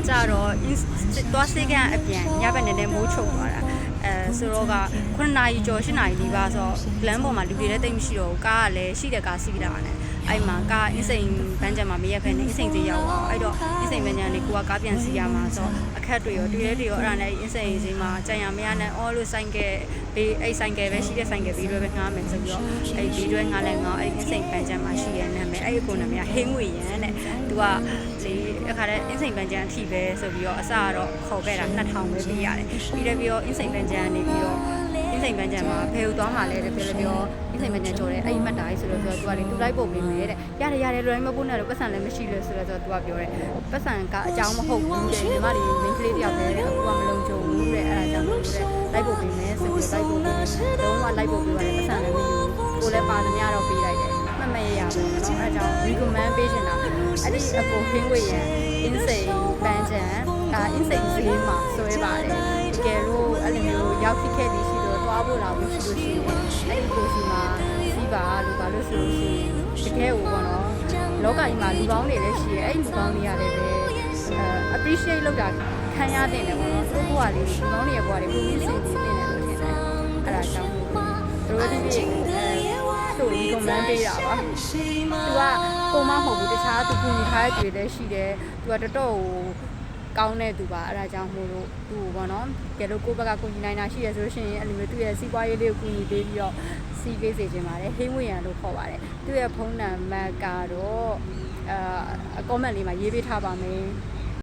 ကြတော့သွားစေးကအပြန်ညဘက်နဲ့မိုးချုပ်သွားတာဆိုတော့က9နာရီကျော်10နာရီဒီပါဆိုလမ်းပေါ်မှာလူတွေလည်းတိတ်မရှိတော့ဘူးကားကလည်းရှိတဲ့ကားစီးလာတယ်အဲ့မှာကားအင်းစိန်ဘန်းချံမှာမရက်ဖက်နဲ့အင်းစိန်ကြီးရောက်အောင်အဲ့တော့အင်းစိန်ဘန်းချံလေးကိုကကားပြန်စီရမှာဆိုအခက်တွေရောတွေ့အဲ့ဒါနဲ့အင်းစိန်စီမှာကြံရမရနဲ့အော်လို့ဆိုင်ကဲဘေးအဲ့ဆိုင်ကဲပဲရှိတဲ့ဆိုင်ကဲဘေးတွေပဲငှားမယ်ဆိုပြီးတော့အဲ့ဘေးတွေငှားလဲငှားအဲ့အင်းစိန်ဘန်းချံမှာရှိရနာမည်အဲ့ကိုနာမည်ဟင်းငွေရန်တဲ့သူကလေအခါတဲ့အင်းစိန်ဘန်းချံအထိပဲဆိုပြီးတော့အစကတော့ခေါ်ခဲ့တာ2000ပဲပေးရတယ်ပြီးတယ်ပြီးတော့အင်းစိန်ဘန်းချံနေပြီးတော့အင်းစိန်ဘန်းချံမှာဘယ်လိုသွားမှလဲတဲ့ပြောအင်းစိန်ဘန်းချံကျော်တယ်အဲ့မှတ်တာကြီးဆိုတော့သူကလေသူလိုက်ပို့ပေးမယ်တဲ့ရတယ်လွယ်မပို့နဲ့တော့ပတ်စံလည်းမရှိလို့ဆိုတော့သူကပြောတယ်ပတ်စံကအကြောင်းမဟုတ်ဘူးတဲ့ညီမတွေမင်းကလေးတယောက်တည်းတဲ့အခုကမလုံခြုံဘူးတဲ့အဲ့ဒါကြောင့်လို့တဲ့လိုက်ပို့ပေးမယ်ဆိုပြီးလိုက်ပို့ပေးတော့မှလိုက်ပို့ပေးပါတယ်ပတ်စံလည်းမရှိဘူးကိုလည်းပါသမျှတော့ပေးလိုက်တယ်မရပါဘူးเนาะအဲကြောင့် recommend ပေးချင်တာအဲ့ဒီအကိုဟင်းဝေရန် insane ပန်းချံဒါ insane ဈေးမှာဆွဲပါတယ်တကယ်လို့အဲ့လိုမျိုးရောက်ဖြစ်ခဲ့ပြီးရှိတော့သွားဖို့လာဖို့ရှိလို့ရှိရင်အဲ့ဒီကိုစီမှာစီးပါလို့ဘာလို့ဆိုလို့ရှိရင်တကယ်ကိုပေါ့နော်လောကကြီးမှာလူကောင်းတွေလည်းရှိရဲအဲ့လူကောင်းတွေရတယ်ပဲappreciate လုပ်တာခံရတဲ့တယ်ပေါ့နော်သူ့ဘဝလေးလူကောင်းတွေရဲ့ဘဝလေးကိုမြင်စိတ်ပြီးတင်တယ်လို့ထင်တယ်အဲ့ဒါကြောင့်မို့တို့ဒီနေ့တို့ဒီကွန်မန့်ပေးတာပါသူကပုံမမဟုတ်ဘူးတခြားသူကူညီထားတဲ့တွေလည်းရှိတယ်သူကတော်တော်ကောင်းတဲ့သူပါအဲ့ဒါကြောင့်မို့လို့သူ့ဘောနော်ကဲလို့ကိုယ့်ဘက်ကကူညီနိုင်တာရှိရဆိုလို့ရှိရင်အဲ့လိုမျိုးသူ့ရဲ့စီးပွားရေးလေးကိုကူညီပေးပြီးတော့စီးပေးစေချင်ပါတယ်ဟင်းဝေရန်လို့ခေါ်ပါတယ်သူ့ရဲ့ဖုန်းနံပါတ်ကတော့comment လေးမှာရေးပေးထားပါမယ်